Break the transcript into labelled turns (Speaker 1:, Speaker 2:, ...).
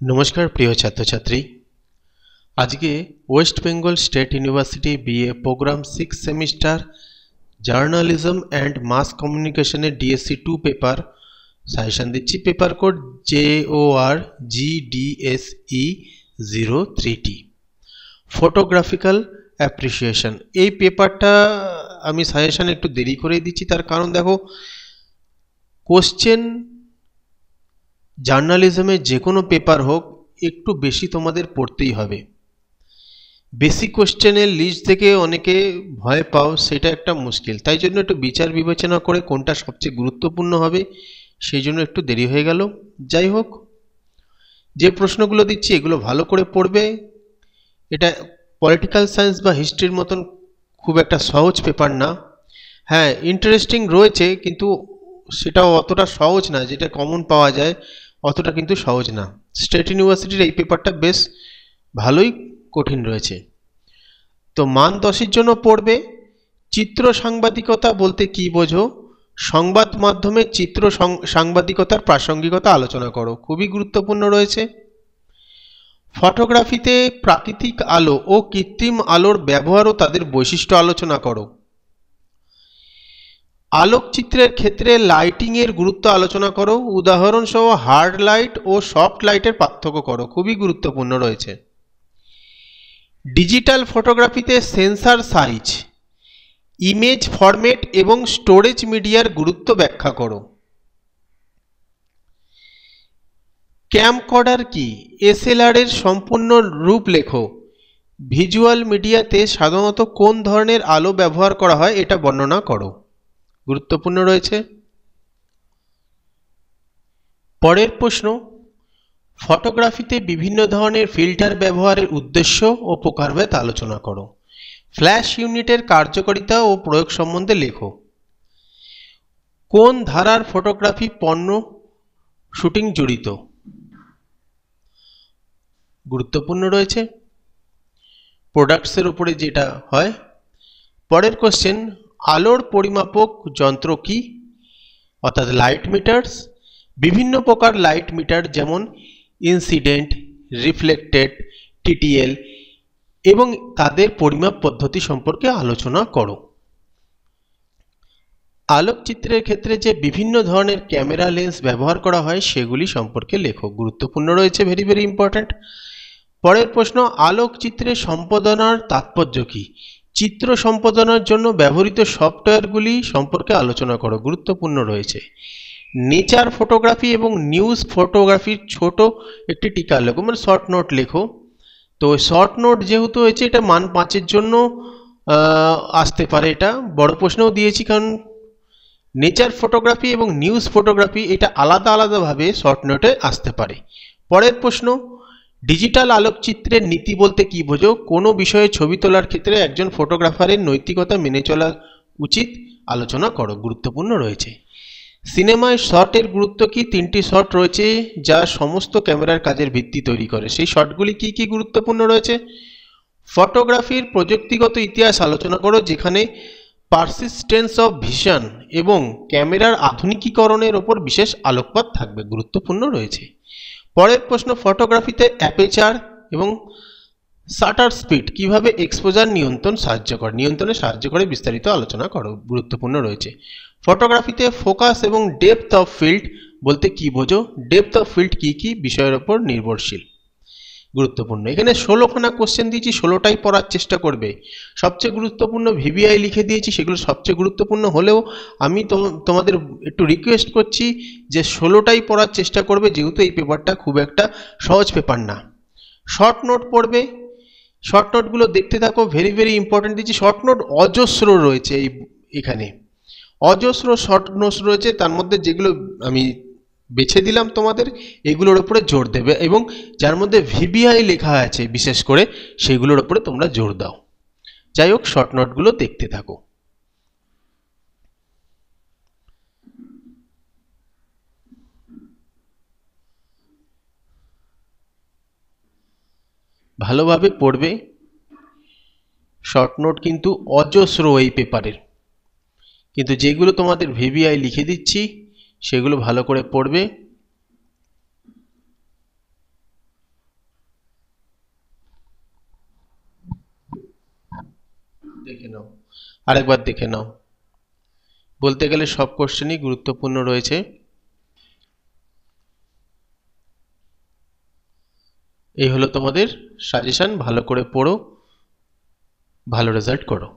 Speaker 1: নমস্কার প্রিয় ছাত্রছাত্রী, আজকে West Bengal State University BA programme 6 semester journalism and mass কমিউনিকেশনের ডিএসসি 2 পেপার সাজেশন দিচ্ছি। Paper code JOR GDSE 03T photographical appreciation. এই পেপারটা আমি সাজেশন একটু দেরি করে দিচ্ছি, তার কারণ দেখো, কোশ্চেন জার্নালিজমের যে কোনো পেপার হোক একটু বেশি তোমাদের পড়তেই হবে। বেসিক কোশ্চেনের লিস্ট থেকে অনেকে ভয় পাও, সেটা একটা মুশকিল। তাই জন্য একটু বিচার বিবেচনা করে কোনটা সবচেয়ে গুরুত্বপূর্ণ হবে সেই জন্য একটু দেরি হয়ে গেল। যাই হোক, যে প্রশ্নগুলো দিচ্ছি এগুলো ভালো করে পড়বে। এটা পলিটিক্যাল সায়েন্স বা হিস্ট্রির মতন খুব একটা সহজ পেপার না। হ্যাঁ, ইন্টারেস্টিং রয়েছে, কিন্তু সেটাও অতটা সহজ না। যেটা কমন পাওয়া যায় অতটা কিন্তু সহজ না। স্টেট ইউনিভার্সিটির এই পেপারটা বেশ ভালোই কঠিন রয়েছে। তো মান 10-এর জন্য পড়বে চিত্র সাংবাদিকতা বলতে কি বোঝো, সংবাদ মাধ্যমে চিত্র সাংবাদিকতার প্রাসঙ্গিকতা আলোচনা করো, খুবই গুরুত্বপূর্ণ রয়েছে। ফটোগ্রাফিতে প্রাকৃতিক আলো ও কৃত্রিম আলোর ব্যবহার ও তাদের বৈশিষ্ট্য আলোচনা করো। আলোকচিত্রের ক্ষেত্রে লাইটিংয়ের গুরুত্ব আলোচনা করো, উদাহরণসহ হার্ড লাইট ও সফট লাইটের পার্থক্য করো, খুবই গুরুত্বপূর্ণ রয়েছে। ডিজিটাল ফটোগ্রাফিতে সেন্সর সাইজ, ইমেজ ফরম্যাট এবং স্টোরেজ মিডিয়ার গুরুত্ব ব্যাখ্যা করো। ক্যামকর্ডার কি, SLR এর সম্পূর্ণ রূপ লেখো। ভিজুয়াল মিডিয়াতে সাধারণত কোন ধরনের আলো ব্যবহার করা হয় এটা বর্ণনা করো, গুরুত্বপূর্ণ রয়েছে। পরের প্রশ্ন, ফটোগ্রাফিতে বিভিন্ন ধরনের ফিল্টার ব্যবহারের উদ্দেশ্য ও প্রকারভেদ আলোচনা করো। ফ্ল্যাশ ইউনিটের কার্যকারিতা ও প্রয়োগ সম্বন্ধে লেখো। কোন ধারার ফটোগ্রাফি পণ্য শুটিং জড়িত, গুরুত্বপূর্ণ রয়েছে। প্রোডাক্টসের উপরে যেটা হয়। পরের কোশ্চেন, আলোর পরিমাপক যন্ত্র কি, অর্থাৎ লাইট মিটারস। বিভিন্ন প্রকার লাইট মিটার যেমন ইনসিডেন্ট, রিফ্লেক্টেড, TTL এবং তাদের পরিমাপ পদ্ধতি সম্পর্কে আলোচনা করো। আলোকচিত্রের ক্ষেত্রে যে বিভিন্ন ধরনের ক্যামেরা লেন্স ব্যবহার করা হয় সেগুলি সম্পর্কে লেখো, গুরুত্বপূর্ণ রয়েছে, ভেরি ভেরি ইম্পর্ট্যান্ট। পরের প্রশ্ন, আলোকচিত্রের সম্পাদনার তাৎপর্য কি, চিত্র সম্পাদনার জন্য ব্যবহৃত সফটওয়্যারগুলি সম্পর্কে আলোচনা করো, গুরুত্বপূর্ণ রয়েছে। নেচার ফটোগ্রাফি এবং নিউজ ফটোগ্রাফির ছোট একটি টিকা লেখো, মানে শর্ট নোট লেখো। তো শর্ট নোট যেহেতু হয়েছে, এটা মান 5-এর জন্য আসতে পারে, এটা বড় প্রশ্নও দিয়েছি, কারণ নেচার ফটোগ্রাফি এবং নিউজ ফটোগ্রাফি এটা আলাদা আলাদাভাবে শর্ট নোটে আসতে পারে। পরের প্রশ্ন, ডিজিটাল আলোকচিত্রের নীতি বলতে কি বোঝো, কোনো বিষয়ে ছবি তোলার ক্ষেত্রে একজন ফটোগ্রাফারের নৈতিকতা মেনে চলা উচিত আলোচনা করো, গুরুত্বপূর্ণ রয়েছে। সিনেমায় শটের গুরুত্ব কি, 3টি শট রয়েছে যা সমস্ত ক্যামেরার কাজের ভিত্তি তৈরি করে, সেই শটগুলি কি কি গুরুত্বপূর্ণ রয়েছে। ফটোগ্রাফির প্রযুক্তিগত ইতিহাস আলোচনা করো, যেখানে পারসিস্টেন্স অফ ভিশন এবং ক্যামেরার আধুনিকীকরণের ওপর বিশেষ আলোকপাত থাকবে, গুরুত্বপূর্ণ রয়েছে। পরের প্রশ্ন, ফটোগ্রাফিতে অ্যাপেচার এবং শাটার স্পিড কিভাবে এক্সপোজার নিয়ন্ত্রণে সাহায্য করে বিস্তারিত আলোচনা করো, গুরুত্বপূর্ণ রয়েছে। ফটোগ্রাফিতে ফোকাস এবং ডেপথ অফ ফিল্ড বলতে কি বোঝো, ডেপথ অফ ফিল্ড কি কি বিষয়ের উপর নির্ভরশীল, গুরুত্বপূর্ণ। এখানে 16খানা কোশ্চেন দিয়েছি, 16টাই পড়ার চেষ্টা করবে। সবচেয়ে গুরুত্বপূর্ণ VBI লিখে দিয়েছি, সেগুলো সবচেয়ে গুরুত্বপূর্ণ হলেও আমি তোমাদের একটু রিকোয়েস্ট করছি যে 16টাই পড়ার চেষ্টা করবে, যেহেতু এই পেপারটা খুব একটা সহজ পেপার না। শর্ট নোট পড়বে, শর্ট নোটগুলো দেখতে থাকো, ভেরি ভেরি ইম্পর্টেন্ট দিচ্ছি। শর্ট নোট অজস্র রয়েছে, এখানে অজস্র শর্ট নোটস রয়েছে, তার মধ্যে যেগুলো আমি বেছে দিলাম তোমাদের, এগুলোর উপরে জোর দেবে, এবং যার মধ্যে VBI লেখা আছে বিশেষ করে সেগুলোর উপরে তোমরা জোর দাও। যাই হোক, শর্ট নোটগুলো দেখতে থাকো। ভালোভাবে পড়বে, শর্ট নোট কিন্তু অজস্র এই পেপারের, কিন্তু যেগুলো তোমাদের VBI লিখে দিচ্ছি সেগুলো ভালো করে পড়বে। দেখে নাও, আরেকবার দেখে নাও। বলতে গেলে সব কোশ্চেনই গুরুত্বপূর্ণ রয়েছে। এই হলো তোমাদের সাজেশন, ভালো করে পড়ো, ভালো রেজাল্ট করো।